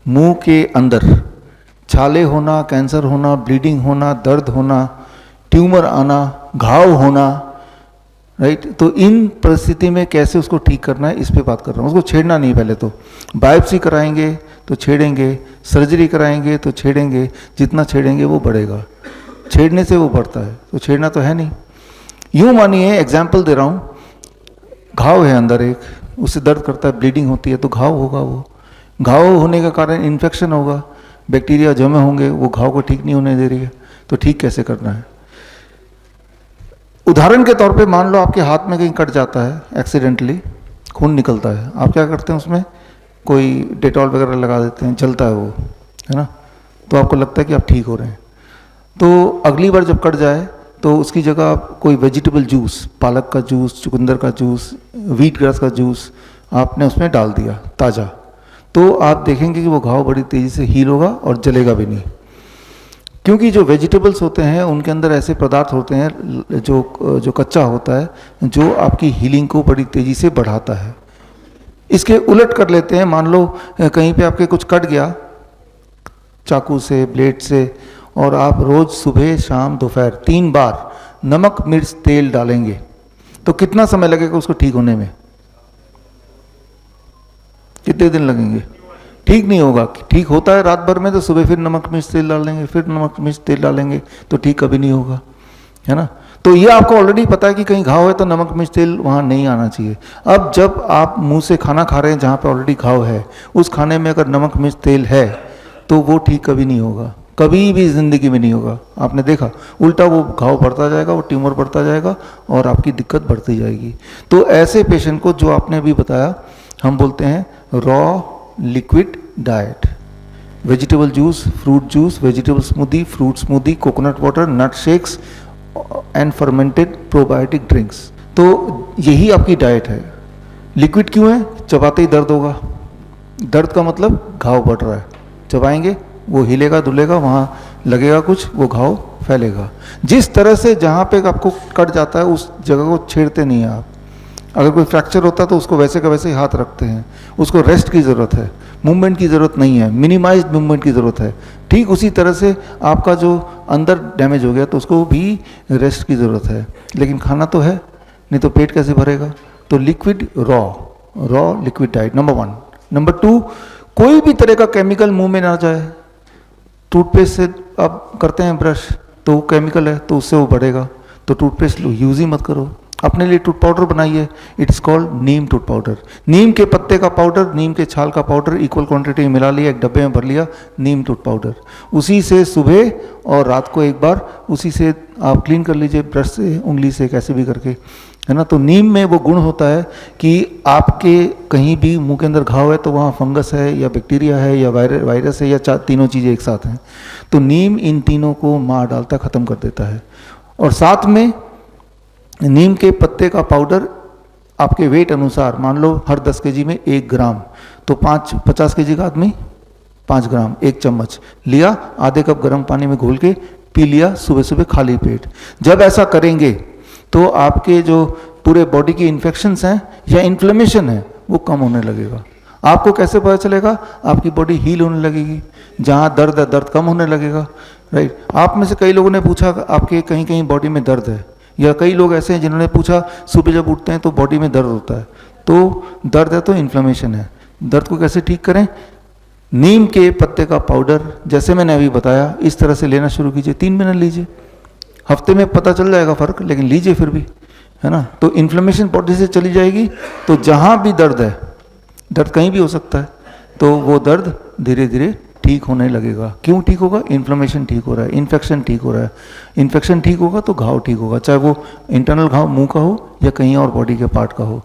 मुंह के अंदर छाले होना, कैंसर होना, ब्लीडिंग होना, दर्द होना, ट्यूमर आना, घाव होना, राइट। तो इन परिस्थिति में कैसे उसको ठीक करना है, इस पे बात कर रहा हूँ। उसको छेड़ना नहीं, पहले तो बायोप्सी कराएंगे तो छेड़ेंगे, सर्जरी कराएंगे तो छेड़ेंगे, जितना छेड़ेंगे वो बढ़ेगा, छेड़ने से वो बढ़ता है, तो छेड़ना तो है नहीं। यूँ मानिए, एग्जाम्पल दे रहा हूँ, घाव है अंदर एक, उससे दर्द करता है, ब्लीडिंग होती है, तो घाव होगा, वो घाव होने का कारण इन्फेक्शन होगा, बैक्टीरिया जमे होंगे, वो घाव को ठीक नहीं होने दे रही है, तो ठीक कैसे करना है। उदाहरण के तौर पे मान लो आपके हाथ में कहीं कट जाता है एक्सीडेंटली, खून निकलता है, आप क्या करते हैं, उसमें कोई डेटॉल वगैरह लगा देते हैं, जलता है वो, है ना, तो आपको लगता है कि आप ठीक हो रहे हैं। तो अगली बार जब कट जाए तो उसकी जगह आप कोई वेजिटेबल जूस, पालक का जूस, चुकंदर का जूस, व्हीट ग्रास का जूस आपने उसमें डाल दिया ताज़ा, तो आप देखेंगे कि वो घाव बड़ी तेज़ी से हील होगा और जलेगा भी नहीं। क्योंकि जो वेजिटेबल्स होते हैं उनके अंदर ऐसे पदार्थ होते हैं जो कच्चा होता है, जो आपकी हीलिंग को बड़ी तेज़ी से बढ़ाता है। इसके उलट कर लेते हैं, मान लो कहीं पे आपके कुछ कट गया चाकू से, ब्लेड से, और आप रोज़ सुबह शाम दोपहर 3 बार नमक मिर्च तेल डालेंगे, तो कितना समय लगेगा उसको ठीक होने में, कितने दिन लगेंगे, ठीक नहीं होगा। ठीक होता है रात भर में, तो सुबह फिर नमक मिर्च तेल डालेंगे, फिर नमक मिर्च तेल डालेंगे, तो ठीक कभी नहीं होगा, है ना। तो ये आपको ऑलरेडी पता है कि कहीं घाव है तो नमक मिर्च तेल वहाँ नहीं आना चाहिए। अब जब आप मुंह से खाना खा रहे हैं जहाँ पे ऑलरेडी घाव है, उस खाने में अगर नमक मिर्च तेल है तो वो ठीक कभी नहीं होगा, कभी भी ज़िंदगी में नहीं होगा। आपने देखा, उल्टा वो घाव बढ़ता जाएगा, वो ट्यूमर बढ़ता जाएगा और आपकी दिक्कत बढ़ती जाएगी। तो ऐसे पेशेंट को, जो आपने अभी बताया, हम बोलते हैं raw liquid diet, vegetable juice, fruit juice, vegetable smoothie, fruit smoothie, coconut water, nut shakes and fermented probiotic drinks. तो यही आपकी डाइट है। लिक्विड क्यों है? चबाते ही दर्द होगा, दर्द का मतलब घाव बढ़ रहा है, चबाएंगे वो हिलेगा धुलेगा, वहाँ लगेगा कुछ, वो घाव फैलेगा। जिस तरह से जहाँ पे आपको कट जाता है उस जगह को छेड़ते नहीं हैं आप। अगर कोई फ्रैक्चर होता है तो उसको वैसे का वैसे ही हाथ रखते हैं, उसको रेस्ट की ज़रूरत है, मूवमेंट की ज़रूरत नहीं है, मिनिमाइज्ड मूवमेंट की ज़रूरत है। ठीक उसी तरह से आपका जो अंदर डैमेज हो गया तो उसको भी रेस्ट की ज़रूरत है, लेकिन खाना तो है, नहीं तो पेट कैसे भरेगा। तो liquid raw liquid diet number 1। Number 2, कोई भी तरह का केमिकल मुंह में ना जाए। टूथपेस्ट से आप करते हैं ब्रश, तो वो केमिकल है, तो उससे वो बढ़ेगा, तो टूथपेस्ट यूज़ ही मत करो। अपने लिए टूथ पाउडर बनाइए, it's called neem tooth powder. नीम के पत्ते का पाउडर, नीम के छाल का पाउडर इक्वल क्वांटिटी में मिला लिया, एक डब्बे में भर लिया नीम टूथ पाउडर। उसी से सुबह और रात को एक बार उसी से आप क्लीन कर लीजिए, ब्रश से, उंगली से, कैसे भी करके, है ना। तो नीम में वो गुण होता है कि आपके कहीं भी मुंह के अंदर घाव है तो वहाँ फंगस है या बैक्टीरिया है या वायरस है या तीनों चीज़ें एक साथ हैं, तो नीम इन तीनों को मार डालता, ख़त्म कर देता है। और साथ में नीम के पत्ते का पाउडर आपके वेट अनुसार, मान लो हर 10 केजी में 1 ग्राम, तो 50 केजी का आदमी 5 ग्राम, 1 चम्मच लिया, आधे कप गर्म पानी में घोल के पी लिया सुबह सुबह खाली पेट। जब ऐसा करेंगे तो आपके जो पूरे बॉडी की इन्फेक्शंस हैं या इन्फ्लेमेशन है वो कम होने लगेगा। आपको कैसे पता चलेगा? आपकी बॉडी हील होने लगेगी, जहाँ दर्द है दर्द कम होने लगेगा, राइट। आप में से कई लोगों ने पूछा आपके कहीं कहीं बॉडी में दर्द है, या कई लोग ऐसे हैं जिन्होंने पूछा सुबह जब उठते हैं तो बॉडी में दर्द होता है। तो दर्द है तो इन्फ्लेमेशन है। दर्द को कैसे ठीक करें? नीम के पत्ते का पाउडर, जैसे मैंने अभी बताया, इस तरह से लेना शुरू कीजिए, 3 महीने लीजिए, हफ्ते में पता चल जाएगा फ़र्क, लेकिन लीजिए फिर भी, है ना। तो इन्फ्लेमेशन बॉडी से चली जाएगी, तो जहाँ भी दर्द है, दर्द कहीं भी हो सकता है, तो वो दर्द धीरे धीरे ठीक होने लगेगा। क्यों ठीक होगा? इन्फ्लेमेशन ठीक हो रहा है, इन्फेक्शन ठीक हो रहा है। इन्फेक्शन ठीक होगा तो घाव ठीक होगा, चाहे वो इंटरनल घाव मुंह का हो या कहीं और बॉडी के पार्ट का हो।